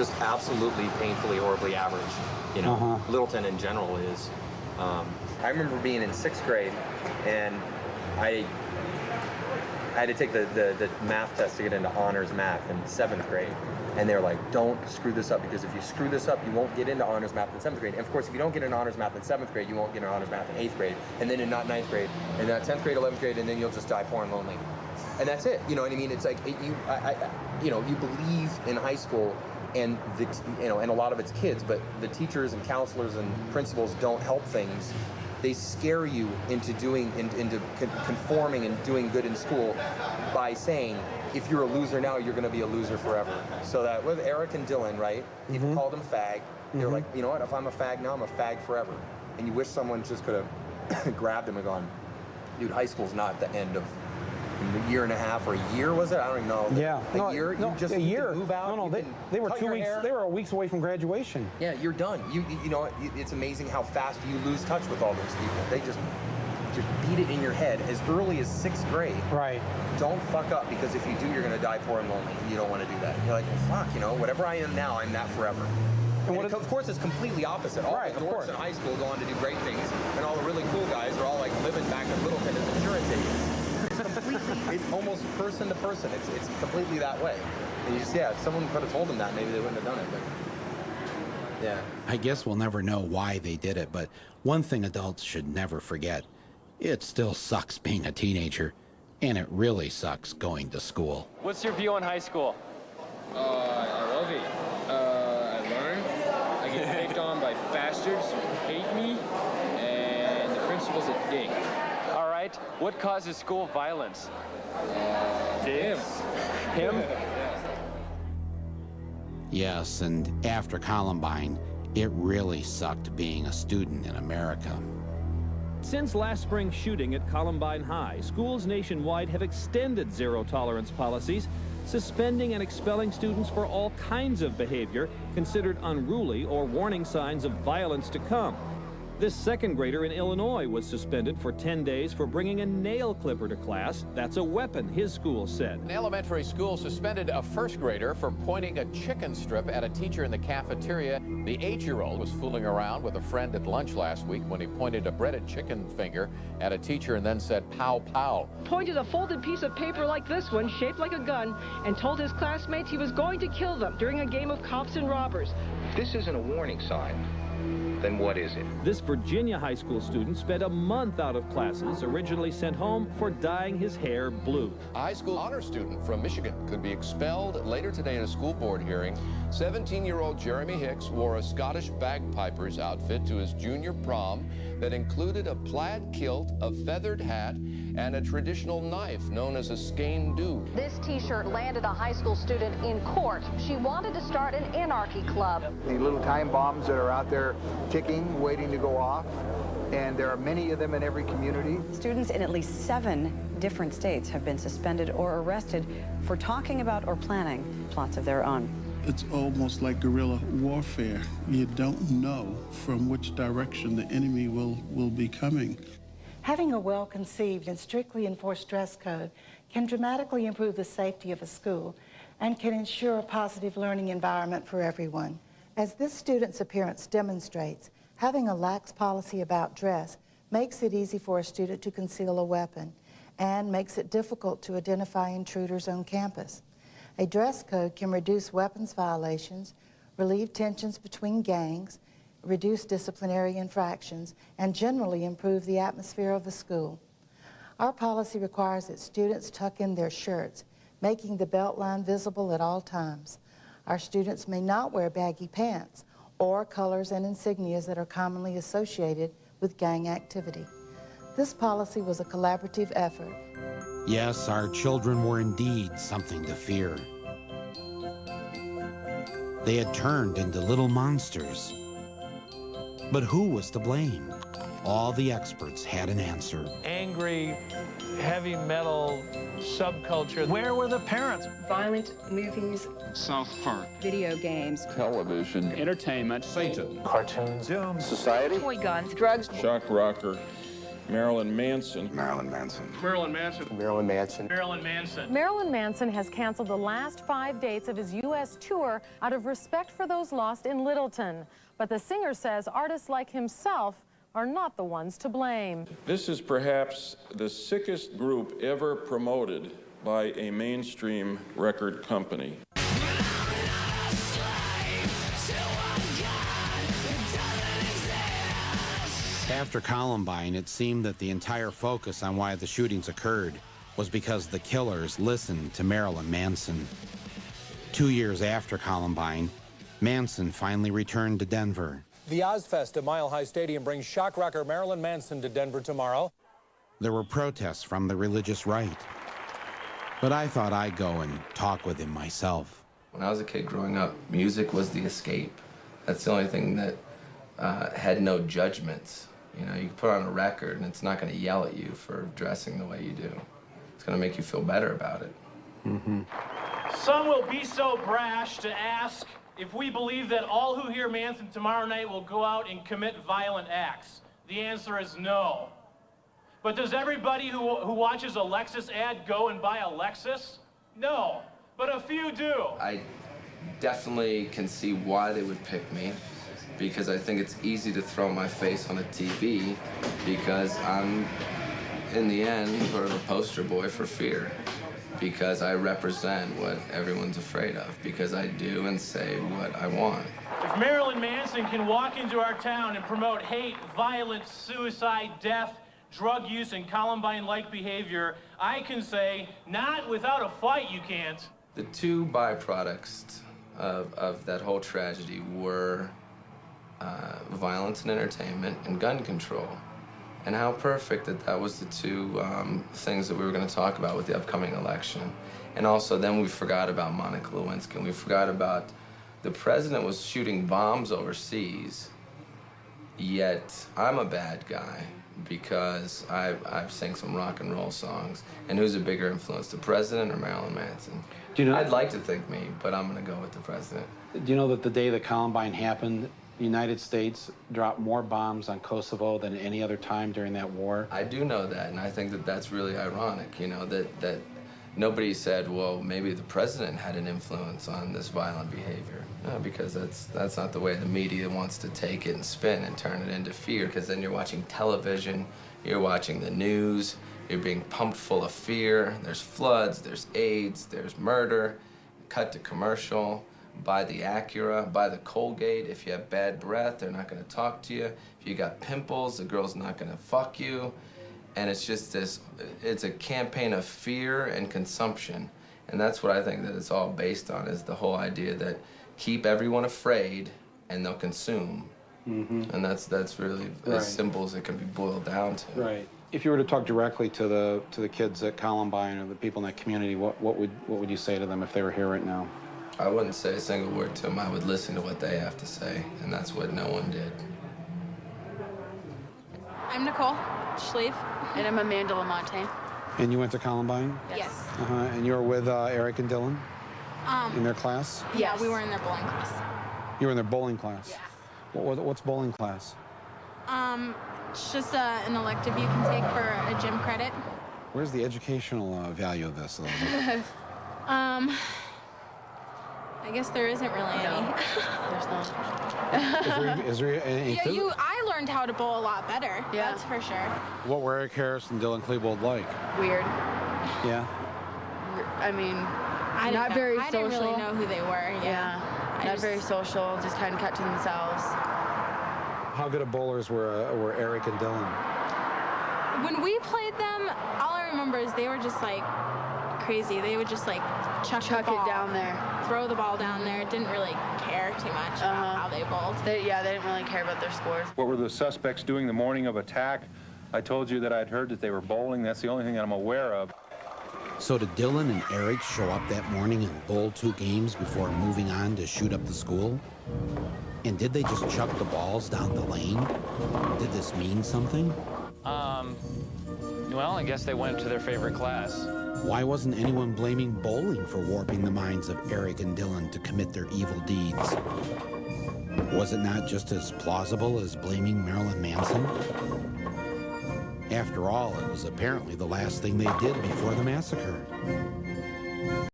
just absolutely painfully, horribly average. You know, Littleton in general is. I remember being in 6th grade, and I had to take the math test to get into honors math in 7th grade. And they were like, don't screw this up, because if you screw this up, you won't get into honors math in 7th grade. And of course, if you don't get into honors math in 7th grade, you won't get into honors math in 8th grade, and then in not 9th grade, and not 10th grade, 11th grade, and then you'll just die poor and lonely. And that's it. You know what I mean? It's like, you know, you believe in high school, and and a lot of it's kids, but the teachers and counselors and principals don't help things. They scare you into conforming and doing good in school by saying, if you're a loser now, you're going to be a loser forever. So that with Eric and Dylan, right? People called them fag. They're like, you know what? If I'm a fag now, I'm a fag forever. And you wish someone just could have grabbed him and gone, dude, high school's not the end of a year and a half or a year, was it? I don't even know. Yeah. A year? No, you just a year. Move out. No, they were 2 weeks. They were weeks away from graduation. Yeah, you're done. You know, it's amazing how fast you lose touch with all those people. They just beat it in your head as early as 6th grade. Right. Don't fuck up, because if you do, you're going to die poor and lonely. You don't want to do that. You're like, well, fuck, you know, whatever I am now, I'm that forever. And of course, it's completely opposite. All the dorks in high school go on to do great things, and all the really cool guys are all like living back in Littleton as insurance agents. It's completely, it's almost person to person. It's completely that way. And you just, yeah, if someone could have told them that, maybe they wouldn't have done it. But yeah. I guess we'll never know why they did it, but one thing adults should never forget: it still sucks being a teenager, and it really sucks going to school. What's your view on high school? I love it. I learn. I get picked on by bastards who hate me, and the principal's a dick. All right. What causes school violence? Him. Him? Yes, and after Columbine, it really sucked being a student in America. Since last spring's shooting at Columbine High, schools nationwide have extended zero-tolerance policies, suspending and expelling students for all kinds of behavior considered unruly or warning signs of violence to come. This 2nd grader in Illinois was suspended for 10 days for bringing a nail clipper to class. That's a weapon, his school said. An elementary school suspended a 1st grader for pointing a chicken strip at a teacher in the cafeteria. The 8-year-old was fooling around with a friend at lunch last week when he pointed a breaded chicken finger at a teacher and then said, "Pow, pow." Pointed a folded piece of paper like this one, shaped like a gun, and told his classmates he was going to kill them during a game of cops and robbers. This isn't a warning sign. Then what is it? This Virginia high school student spent a month out of classes, originally sent home for dyeing his hair blue. A high school honor student from Michigan could be expelled later today in a school board hearing. 17-year-old Jeremy Hicks wore a Scottish bagpiper's outfit to his junior prom that included a plaid kilt, a feathered hat, and a traditional knife known as a skein dhu. This t-shirt landed a high school student in court. She wanted to start an anarchy club. The little time bombs that are out there ticking, waiting to go off, and there are many of them in every community. Students in at least 7 different states have been suspended or arrested for talking about or planning plots of their own. It's almost like guerrilla warfare. You don't know from which direction the enemy will be coming. Having a well-conceived and strictly enforced dress code can dramatically improve the safety of a school and can ensure a positive learning environment for everyone. As this student's appearance demonstrates, having a lax policy about dress makes it easy for a student to conceal a weapon and makes it difficult to identify intruders on campus. A dress code can reduce weapons violations, relieve tensions between gangs, reduce disciplinary infractions, and generally improve the atmosphere of the school. Our policy requires that students tuck in their shirts, making the belt line visible at all times. Our students may not wear baggy pants or colors and insignias that are commonly associated with gang activity. This policy was a collaborative effort. Yes, our children were indeed something to fear. They had turned into little monsters. But who was to blame? All the experts had an answer. Angry, heavy metal subculture. Where were the parents? Violent movies. South Park. Video games. Television. Entertainment. Satan. Cartoons. Society. Toy guns. Drugs. Shock rocker. Marilyn Manson. Marilyn Manson. Marilyn Manson. Marilyn Manson. Marilyn Manson. Marilyn Manson has canceled the last 5 dates of his U.S. tour out of respect for those lost in Littleton. But the singer says artists like himself are not the ones to blame. This is perhaps the sickest group ever promoted by a mainstream record company. After Columbine, it seemed that the entire focus on why the shootings occurred was because the killers listened to Marilyn Manson. 2 years after Columbine, Manson finally returned to Denver. The Ozfest at Mile High Stadium brings shock rocker Marilyn Manson to Denver tomorrow. There were protests from the religious right. But I thought I'd go and talk with him myself. When I was a kid growing up, music was the escape. That's the only thing that had no judgments. You know, you can put on a record and it's not going to yell at you for dressing the way you do. It's going to make you feel better about it. Mm-hmm. Some will be so brash to ask if we believe that all who hear Manson tomorrow night will go out and commit violent acts. The answer is no. But does everybody who watches a Lexus ad go and buy a Lexus? No, but a few do. I definitely can see why they would pick me, because I think it's easy to throw my face on a TV because I'm, in the end, sort of a poster boy for fear. Because I represent what everyone's afraid of, because I do and say what I want. If Marilyn Manson can walk into our town and promote hate, violence, suicide, death, drug use, and Columbine-like behavior, I can say, not without a fight you can't. The two byproducts of that whole tragedy were violence and entertainment and gun control. And how perfect that was the two things that we were going to talk about with the upcoming election. And also then we forgot about Monica Lewinsky, and we forgot about the president was shooting bombs overseas, yet I'm a bad guy because I've sang some rock and roll songs. And who's a bigger influence, the president or Marilyn Manson? Do you know, I'd like to think me, but I'm going to go with the president. Do you know that the day that Columbine happened, the United States dropped more bombs on Kosovo than any other time during that war? I do know that, and I think that that's really ironic, you know, that nobody said, well, maybe the president had an influence on this violent behavior. No, because that's not the way the media wants to take it and spin and turn it into fear, because then you're watching television, you're watching the news, you're being pumped full of fear. There's floods, there's AIDS, there's murder, cut to commercial. Buy the Acura, buy the Colgate. If you have bad breath, they're not going to talk to you. If you got pimples, the girl's not going to fuck you. And it's just this, it's a campaign of fear and consumption. And that's what I think that it's all based on, is the whole idea that keep everyone afraid and they'll consume. Mm-hmm. And that's really as simple as it can be boiled down to. Right. If you were to talk directly to the kids at Columbine or the people in that community, what would you say to them if they were here right now? I wouldn't say a single word to them. I would listen to what they have to say, and that's what no one did. I'm Nicole Schlieve, and I'm Amanda Lamontagne. And you went to Columbine? Yes. And you were with Eric and Dylan in their class? Yeah, we were in their bowling class. You were in their bowling class? Yeah. What's bowling class? It's just an elective you can take for a gym credit. Where's the educational value of this? I guess there isn't really any. There's not. Is there any? Yeah, I learned how to bowl a lot better. Yeah. That's for sure. What were Eric Harris and Dylan Klebold like? Weird. Yeah. I mean, not very social. I didn't really know who they were. Yeah. Not very social. Just kind of kept to themselves. How good of bowlers were Eric and Dylan? When we played them, all I remember is they were just like crazy. They would just like chuck it down there, throw the ball down there. Didn't really care too much about how they bowled. They didn't really care about their scores. What were the suspects doing the morning of attack? I told you that I'd heard that they were bowling. That's the only thing that I'm aware of. So did Dylan and Eric show up that morning and bowl 2 games before moving on to shoot up the school? And did they just chuck the balls down the lane? Did this mean something? Well, I guess they went to their favorite class. Why wasn't anyone blaming bowling for warping the minds of Eric and Dylan to commit their evil deeds? Was it not just as plausible as blaming Marilyn Manson? After all, it was apparently the last thing they did before the massacre.